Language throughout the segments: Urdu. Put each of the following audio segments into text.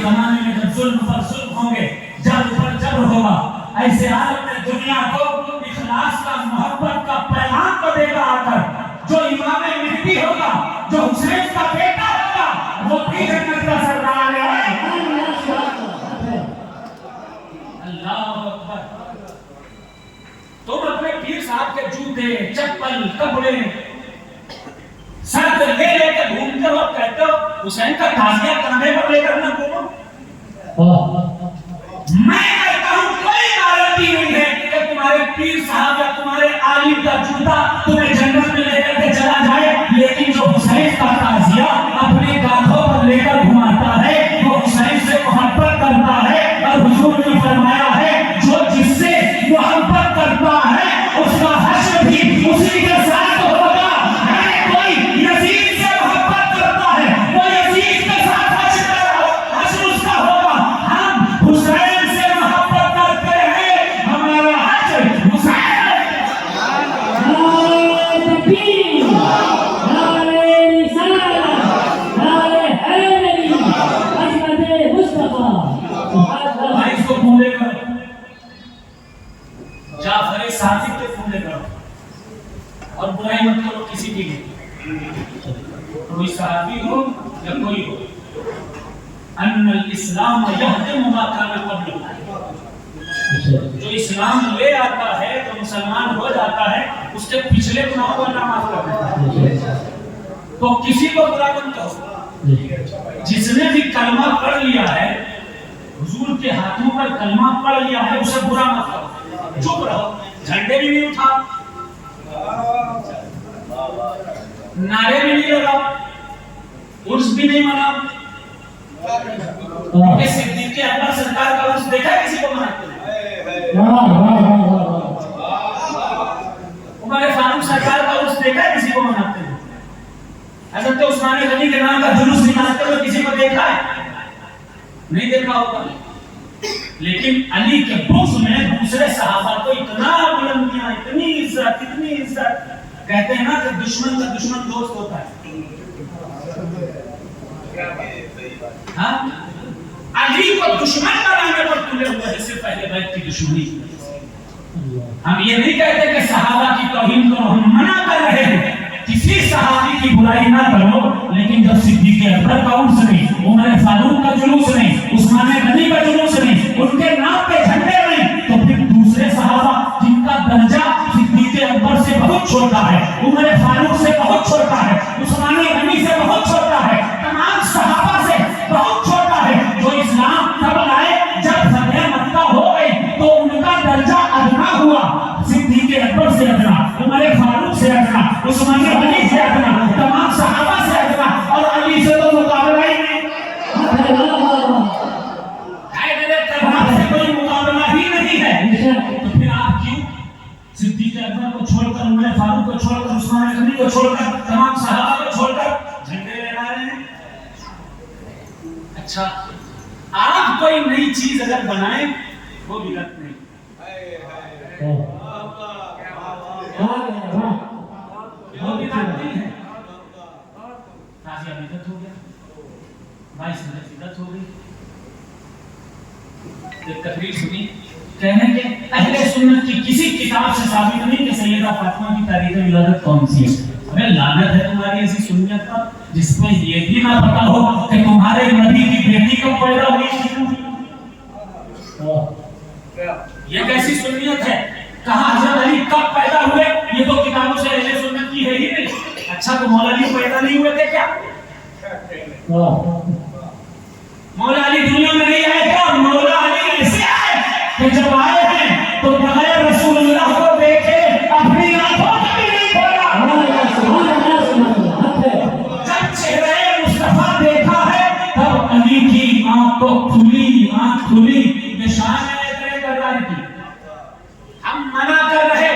زمانے میں جب ظلم پر ظلم ہوں گے، جبر پر جبر ہوگا، ایسے عالم میں دنیا کو اخلاص کا، محبت کا پیغام کو دے گا آ کر، جو امام مہدی ہوگا، جو حسین کا بیٹا ہوگا، وہ بھی جنت کا سردار ہے۔ اللہ اکبر۔ تم اپنے پیر صاحب کے جوتے، چپل، کپڑے سر پہ لے کے گھومتے ہو، کہتے ہو حسین کا تعزیہ کندھے پر لے کر نہ گھومو۔ میں کہتا ہوں کوئی گارنٹی نہیں ہے کہ تمہارے پیر صاحب یا تمہارے عالم کا جوتا تمہیں جنت میں لے کر کے چلا جائے، لیکن جو حسین کا تعزیہ اپنے کاندھوں پر لے کر گھماتا ہے، وہ حسین سے محبت کرتا ہے، اور حضور نے فرمایا ہے جو جس سے محبت کرتا ہے اس کا حشر بھی اسی کے ساتھ ہوگا۔ کوئی یزید سے محبت کرتا ہے، وہ یزید کے ساتھ حشر اس کا ہوگا۔ ہم حسین سے محبت کرتے ہیں، ہمارا حشر حسین۔ بھائی اس کو پھولے کرو، جعفر صادق کے پھولے کرو، اور برائی مت کرو کسی کی بھی، کوئی صحابی ہو یا کوئی ہو۔ ان الاسلام یہدم ما کان قبلہ، جو اسلام لے آتا ہے، جو مسلمان ہو جاتا ہے، اس کے پچھلے گناہوں کو اللہ معاف کر دیتا ہے۔ تو کسی کو برا مت کہو۔ جس نے بھی کلمہ پڑھ لیا ہے، حضور کے ہاتھوں پر کلمہ پڑھ لیا ہے، اسے برا مت کرو، چپ رہو، جھنڈے بھی نہیں اٹھاؤ، نعرے بھی نہیں لگاؤ، عرس بھی نہیں مناؤ۔ کہ صدیق اکبر سرکار کا عرس دیکھا ہے کسی کو مناتے ہیں؟ عمر فاروق سرکار کا عرس دیکھا ہے کسی کو مناتے ہیں؟ حضرت عثمان غنی کے نام کا جلوس نکالتے ہوئے کسی کو دیکھا ہے؟ نہیں دیکھا ہوگا۔ لیکن علی کے بغض میں دوسرے صحابہ کو اتنا بلندیاں، اتنی عزت، کہتے ہیں نا کہ دشمن کا دشمن دوست ہوتا ہے۔ ہاں، علی کو دشمن بنانے پر تلے ہوئے، اس سے پہلے بیت کی دشمنی۔ ہم یہ نہیں کہتے کہ صحابہ کی توہین کرو، ہم منع کر رہے ہیں کسی صحابی کی برائی نہ کرو، لیکن جب صدیق اکبر کا عرس نہیں، عمر فاروق کا جلوس نہیں، عثمان غنی کا جلوس نہیں، ان کے نام پہ جھنڈے نہیں، تو پھر دوسرے صحابہ جن کا درجہ صدیق اکبر سے بہت چھوٹا ہے، عمر فاروق سے بہت چھوٹا ہے، عثمان غنی سے بہت چھوٹا ہے، تمام صحابہ سے بہت چھوٹا ہے، جو اسلام تب لائے جب فتح مکہ ہو گئی تو ان کا درجہ ادنا ہوا، صدیق اکبر سے ادنا، عمر فاروق سے ادنا، عثمان غنی سے ادنا، تمام صحابہ سے ادنا، اور علی سے تو مقابلہ ہی نہیں، کوئی مقابلہ ہی نہیں ہے۔ تو پھر آپ کیوں صدیق اکبر کو چھوڑ کر، عمر فاروق کو چھوڑ کر، عثمان غنی کو چھوڑ کر، تمام صحابہ کو چھوڑ کر جھنڈے لہرا رہے ہیں؟ اچھا، آپ کوئی نئی چیز اگر بنائیں وہ بدعت نہیں، وہ بدعت نہیں ہے۔ تعزیہ بدعت ہو گیا، 22 سنت بدعت ہو گئی۔ ایک تقریر سنی، کہنے کہ اہل سنت کی کسی کتاب سے ثابت نہیں کہ سیدہ فاطمہ کی تاریخ ولادت کون سی ہے۔ ہمیں لعنت ہے تمہاری ایسی سنت پر جس میں یہ بھی نہ پتا ہو کہ تمہارے نبی کی بیٹی کب پیدا ہوئی۔ یہ کیسی سنت ہے؟ کہاں حضرت علی کب پیدا ہوئے؟ یہ تو کتابوں سے اہل سنت کی ہے ہی نہیں۔ اچھا تو مولا علی پیدا نہیں ہوئے تھے کیا؟ مولا علی دنیا میں نہیں آئے کیا؟ مولا علی ایسے آئے کہ جب آئے ہیں تو بغیر رسول اللہ کو دیکھے اپنی آنکھوں کو بھی نہیں کھولا۔ جب چہرے مصطفیٰ دیکھا ہے تب علی کی آنکھ کو کھلی، آنکھ کھلی، نشان ہے اتنے کردار کی۔ ہم منع کر رہے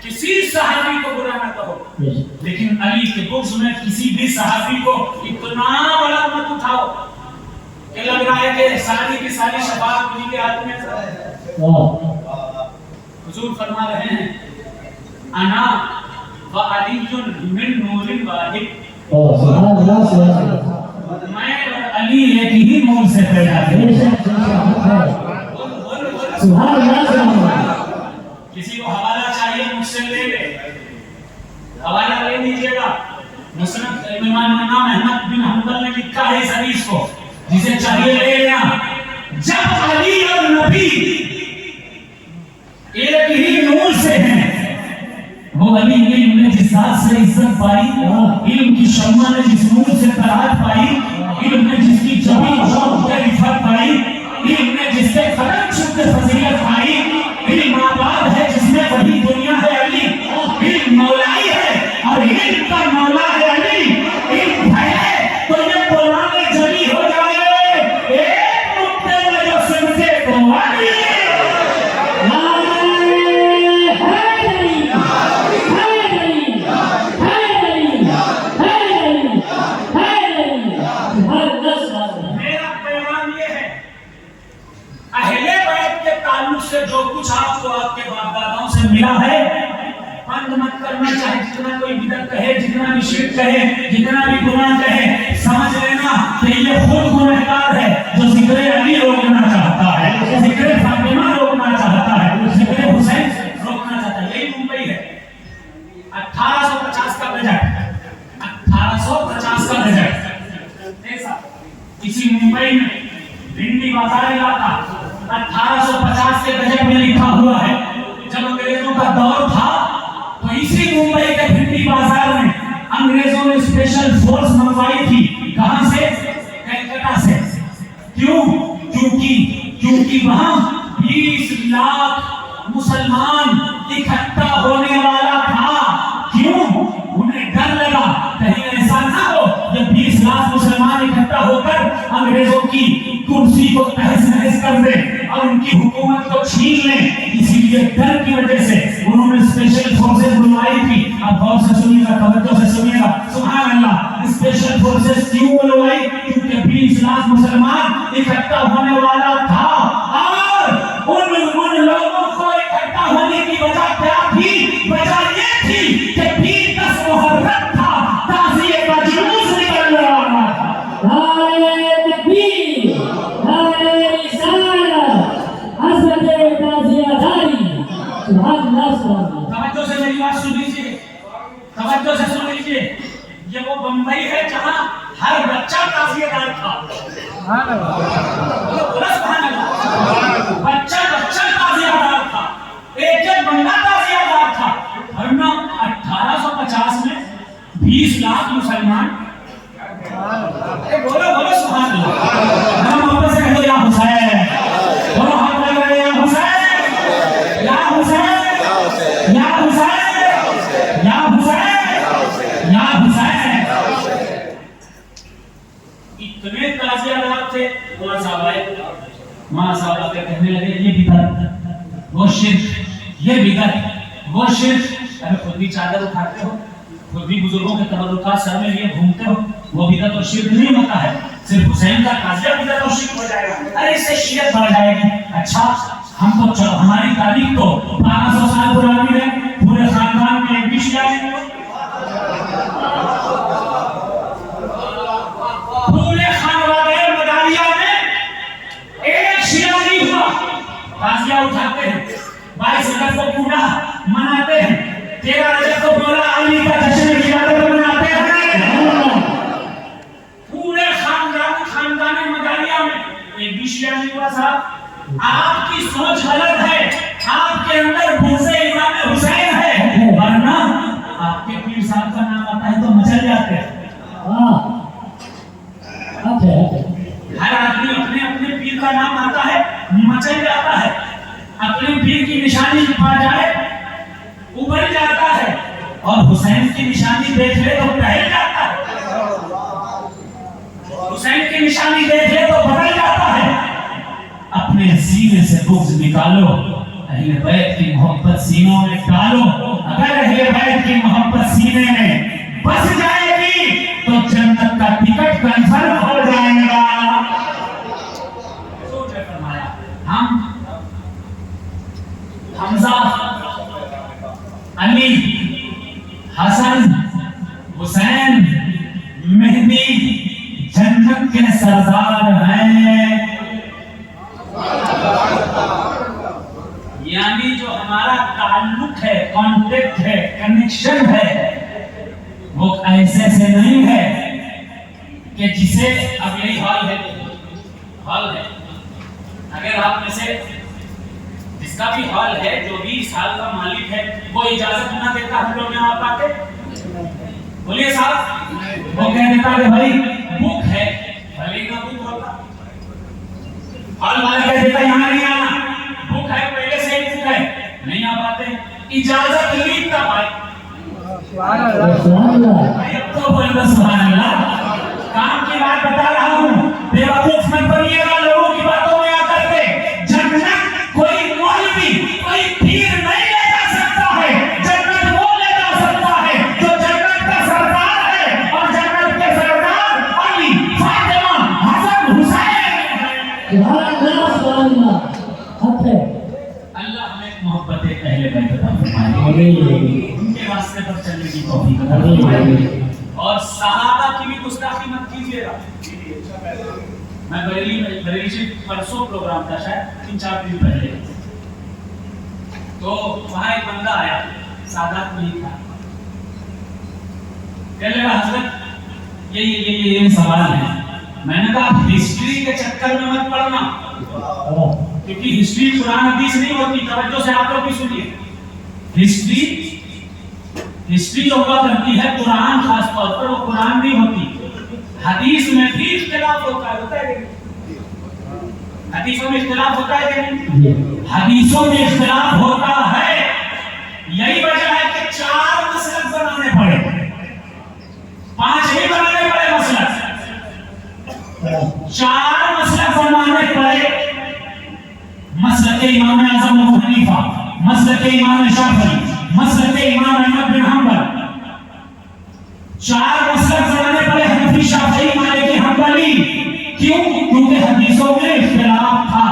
کسی صحابی کو برا نہ کہو، لیکن علی کے بغض میں کسی بھی صحابی کو اتنا بڑا مت اٹھاؤ کہ لگ رہا ہے کہ ساری کی ساری شفاعت انہی کے ہاتھ میں ہے۔ حضور فرما رہے ہیں انا و علی من نور واحد، میں اور علی علی ایک ہی نور سے پیدا ہوئے. سبحان اللہ. کسی کو حوالہ چاہیے مجھ سے لے لے, حوالہ لے لیجیے گا. مسند امام احمد بن حنبل نے لکھا ہے اس حدیث کو, جسے چاہیے لے لیا. جب علی اور نبی ایک ہی نور سے ہیں, وہ علی علم نے جس ذات سے عزت پائی, علم کی شمع نے جس نور سے طلعت پائی, علم نے جس کی جبین شوق کے رفت پائی, علم نے جس کے قدم چھپ کے فضیلت پائی, علم آباد ہے جس میں وہی دنیا ہے علی, علم مولائی ہے اور علم کا مولا ہے علی. علم ہے تو یہ قرآن جلی ہو جائے, ایک نقطے میں جو سمجھے تو علی. جو کچھ آپ کو آپ کے باپ داداؤں سے ملا ہے, بند مت کرنا. چاہے جتنا کوئی بدعت کہے, جتنا بھی شرک کہے, جتنا بھی گناہ کہے, سمجھ لینا کہ یہ خود گنہگار ہے جو ذکر علی روکنا چاہتا ہے, ذکر فاطمہ روکنا چاہتا ہے, ذکر حسین روکنا چاہتا ہے. یہی ممبئی ہے. 1850 کا بجٹ, 1850 کا بجٹ ایسا اسی ممبئی میں بھنڈی بازار علاقہ 1850 کے بجٹ میں لکھا ہوا ہے. جب انگریزوں کا دور تھا تو اسی ممبئی کے بھنڈی بازار میں انگریزوں نے اسپیشل فورس منگوائی تھی. کہاں سے؟ کلکتہ سے. کیوں؟ کیونکہ وہاں 20 لاکھ مسلمان اکٹھا ہونے والا تھا. کیوں؟ انہیں ڈر لگا کہیں ایسا نہ ہو کہ 20 لاکھ مسلمان اکٹھا ہو کر انگریزوں کی کرسی کو تہس نہس کر دے اور ان کی حکومت کو چھین لیں. اسی لیے ڈر کی وجہ سے انہوں نے اسپیشل فورسز بلوائی تھی. اب غور سے سنیے گا, توجہ سے سنیے گا. سبحان اللہ. اسپیشل فورسز کیوں بلوائی؟ کیونکہ 20 لاکھ مسلمان اکٹھا ہونے والا تھا, اور ان لوگوں کو اکٹھا ہونے کی وجہ کیا تھی؟ وجہ یہ تھی کہ 10 محرم تھا, تعزیے کا جلوس نکل رہا تھا. توجہ سے میری بات سن لیجیے, توجہ سے سن لیجیے. یہ وہ بمبئی ہے جہاں ہر بچہ تعزیہ دار تھا. بچہ تعزیہ دار تھا, ایک بندہ تعزیہ دار تھا. ورنہ 1850 میں 20 لاکھ مسلمان. بولو سبحان اللہ. ہم محبت سے کہو یا حسین, بولو ہم لگ رہے یا حسین, یا حسین, یا حسین, یا حسین, یا حسین. اتنے تعزیہ دار تھے. ماں صاحب کہنے لگے یہ بدعت, وہ شرک, یہ بدعت, وہ شرک. ارے خود بھی چادر اٹھاتے ہو, خود بھی بزرگوں کے تبرکات سر میں لیے گھومتے ہو, وہ بدعت اور شرک نہیں ہوتا ہے. صرف حسین کا تعزیہ بدعت اور شرک ہو جائے گا. ارے اس سے شیعت بڑھ جائے گی. اچھا ہم تو چلو, ہماری تاریخ تو 1200 سال پرانی ہے, پورے خاندان میں ایک بھی شیعہ نہیں ہوا, پورے خاندان مداریہ میں ایک شیعہ نہیں ہوا. تعزیہ اٹھاتے ہیں, 22 رجب کو پورا مناتے ہیں, 13 رجب کو مولا علی کا جشن ولادت مناتے ہیں. پورے خاندان مداریہ میں ایک بھی شیعہ نہیں ہوا. صاحب آپ کی سوچ غلط ہے, آپ کے اندر بغض امام حسین ہے, ورنہ آپ کے پیر صاحب کا نام آتا ہے تو مچل جاتے ہیں. ہر آدمی اپنے اپنے پیر کا نام آتا ہے مچل جاتا ہے, اپنے پیر کی نشانی پا جائے ابھر جاتا ہے, اور حسین کی نشانی دیکھ لے تو ٹہل جاتا ہے, حسین کی نشانی دیکھ لے تو بدل جاتا ہے. اپنے سینے سے بغض نکالو, اہل بیت کی محبت سینوں میں ڈالو. اگر اہل بیت کی محبت سینے میں بس جائے گی تو جنت کا ٹکٹ کنفرم ہو جائے گا. ہم حمزہ, علی, حسن, حسین, مہدی جنت کے سردار ہال ہے. اگر آپ میں سے جس کا بھی ہال ہے, جو بھی اس ہال کا مالک ہے, وہ اجازت نہ دیتا ہم لوگ یہاں آتے, بولیے صاحب, وہ کہہ دیتا کہ بھائی بک ہے, بھلے کا بک ہوتا, ہال والا کہہ دیتا یہاں نہیں آنا, بک ہے پہلے سے ہی بک ہے, نہیں آ پاتے, اجازت لی تب آئے. سبحان اللہ. اب تو بولو سبحان اللہ. کام کی بات بتا رہا ہوں, بیوقوف مت بنیے گا لوگوں کی باتوں میں آ کر کے. جنت کوئی مولوی, کوئی پیر نہیں لے جا سکتا ہے, جنت وہ لے جا سکتا ہے جو جنت کا سردار ہے, اور جنت کے سردار علی, فاطمہ, حسن, حسین. سبحان اللہ. سبحان اللہ. حق ہے. اللہ ہمیں محبت اہل بیت عطا فرمائے, آمین. ان کے راستے پر چلنے کی توفیق عطا آمین. فرمائے. آمین. اور صحابہ کی بھی گستاخی مت کیجیے گا. میں بریلی سے پرسوں پروگرام تھا, شاید 3-4 دن پہلے, تو وہاں ایک بندہ آیا, سادات میں ہی تھا, کہنے لگا حضرت یہ سوال ہے. میں نے کہا ہسٹری کے چکر میں مت پڑھنا, کیونکہ ہسٹری قرآن حدیث نہیں ہوتی. توجہ سے آپ لوگ بھی سنیے, ہسٹری جو ہوا کرتی ہے قرآن, خاص طور پر وہ قرآن نہیں ہوتی. حدیث میں بھی اختلاف ہوتا ہے کہ حدیثوں میں اختلاف ہوتا ہے کہ نہیں؟ حدیثوں میں اختلاف ہوتا ہے. یہی وجہ ہے کہ 4 مسلک بنانے پڑے, 5 نہیں بنانے پڑے مسلک, 4 مسلک بنانے پڑے. مسلک امام اعظم ابو حنیفہ, مسلک امام شافعی, مسلک امام احمد بن حنبل. 4 مسلک بنانے پڑے, حنفی, شافعی, مالکی, حنبلی. کیوں؟ کیونکہ حدیثوں میں اختلاف تھا.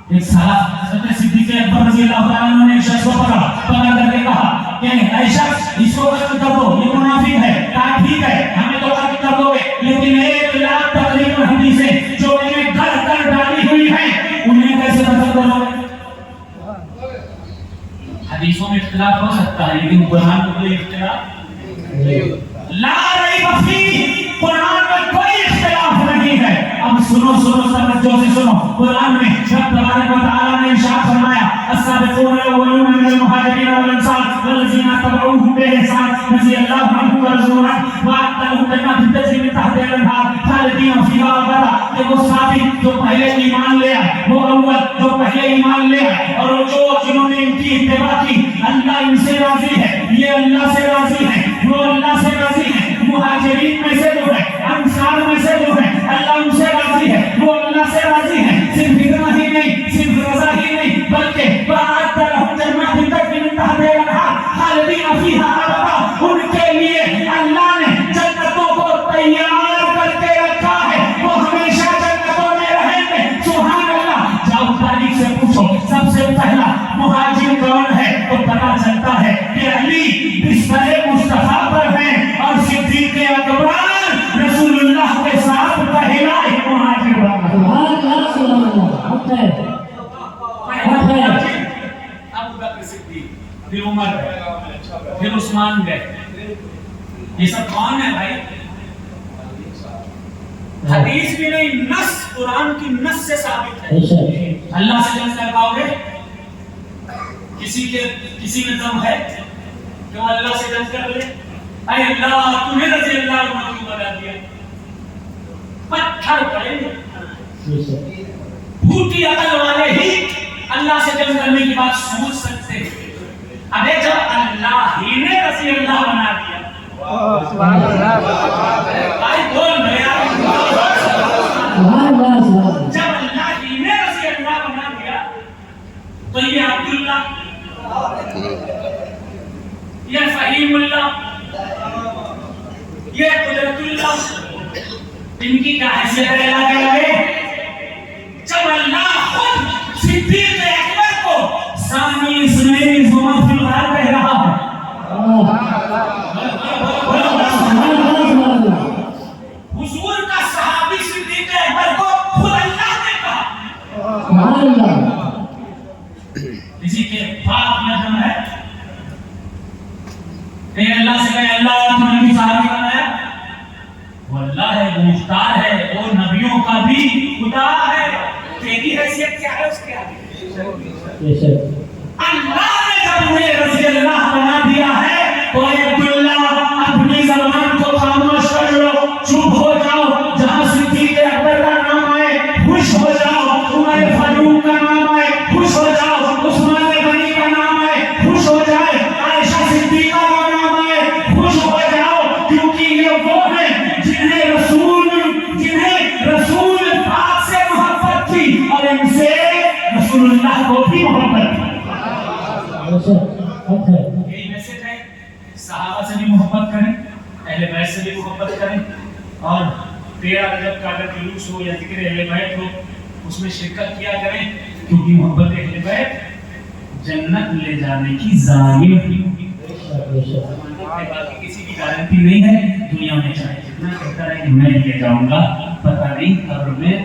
ایک صحابہ حضرت صدیق اکبر رضی اللہ عنہ نے ایک شخص کو پکڑا کر کے کہا کہ اے شخص, اس کو قتل کر دو, یہ منافق ہے. کہا ٹھیک ہے, ہمیں تو قتل کر دو گے, لیکن 1 لاکھ تقریباً حدیثیں جو انہیں گھر کر ڈالی ہوئی ہیں, انہیں کیسے قتل کرو گے؟ حدیثوں میں اختلاف ہو سکتا ہے, لیکن قرآن میں کوئی اختلاف لا ریب فیہ, قرآن میں کوئی اختلاف نہیں ہے. اب سنو توجہ سے سنو. قرآن میں رب تبارک و تعالیٰ نے ارشاد فرمایا, السابقون الاولون من المہاجرین والانصار والذین اتبعوهم بإحسان رضی اللہ عنہم ورضوا عنہ وأعد لهم جنات تجری من تحتها الأنہار خالدین فیہا ابدا. کہ وہ سابق جو پہلے ایمان لے آئے, وہ اول جو پہلے ایمان لے آئے, اور جنہوں نے ان کی اتباع کی, اللہ ان سے راضی ہے, یہ اللہ سے راضی ہے, وہ اللہ سے راضی ہے. مہاجرین میں سے جو ہے, انصار میں سے جو ہے, اللہ ان سے راضی ہے, وہ اللہ سے راضی ہے. صرف اتنا ہی نہیں, صرف رضا ہی نہیں, بلکہ وَأَعَدَّ لَهُمْ جَنَّاتٍ تَجْرِي مِن تَحْتِهَا الْأَنْهَارُ خَالِدِينَ فِيهَا أَبَدًا. ان کے لیے اللہ نے جنتوں کو تیار کر کے رکھا ہے, وہ ہمیشہ جنتوں میں رہیں گے. سبحان اللہ. جاؤ تاریخ سے پوچھو, سب سے پہلا مہاجر کون ہے تو پتا چلتا ہے کہ علی بستر مصطفیٰ پر ہیں, اور صدیق اکبر رسول اللہ کے ساتھ پہلا ہی مہاجر بنا. سبحان اللہ. سبحان اللہ. حق ہے. حق ہے. ابو بکر صدیق, پھر عمر گئے, پھر عثمان گئے. یہ سب کون ہے بھائی؟ حدیث بھی نہیں, نص, قرآن کی نص سے ثابت ہے. اللہ سے جنگ کر پاؤ گے؟ کسی میں دم ہے کہ وہ اللہ سے جنگ کر لے؟ اے اللہ, تمہیں رضی اللہ عنہ کیوں بنا دیا؟ پتھر پڑے گے, پھوٹی عقل والے ہی اللہ سے جنگ کرنے کی بات سوچ سکتے ہیں. ابے جب اللہ ہی نے رضی اللہ بنا دیا, سبحان اللہ, بھائی بول رہے ہیں, جب اللہ ہی نے رضی اللہ بنا دیا, تو یہ عبداللہ, یہ فہیم اللہ, یہ قدرت اللہ, ان کی کیا حیثیت ہے اللہ کے آگے؟ جب اللہ خود صدیق اکبر کو سامی اسماعیل وما فی الغار کہہ رہا ہے, حضور کا صحابی صدیق اکبر کو خود اللہ نے کہا. کسی کے پاک میں دم ہے, کہ اللہ سے کہے اللہ تم نے بھی صحابی بنایا, وہ اللہ ہے, وہ مختار ہے, وہ نبیوں کا بھی خدا اس کے آگے؟ بے شک اللہ نے جب انہیں رضی اللہ بنا دیا ہے تو اے عبداللہ اپنی زبان کو خاموش کر لو، چپ ہو جاؤ، جہاں صدیق اکبر کا نام آئے خوش ہو جاؤ، عمر فاروق کا نام آئے خوش ہو جاؤ، عثمان غنی کا نام آئے خوش ہو جائے، عائشہ صدیقہ کا نام آئے خوش ہو جاؤ، کیونکہ یہ وہ ہیں جنہیں رسول پاک سے محبت تھی اور ان سے رسول اللہ کو بھی محبت تھی۔ یہی میسج ہے، صحابہ سے بھی محبت کریں، اہل بیت سے بھی محبت کریں، اور 13 رجب کا اگر جلوس ہو یا ذکر اہل بیت ہو اس میں شرکت کیا کریں، کیونکہ محبت اہل بیت جنت لے جانے کی ضامن ہے۔ باقی کسی کی گارنٹی نہیں ہے، دنیا میں چاہے جتنا کہتا رہے کہ میں لے جاؤں گا، پتہ نہیں قبر میں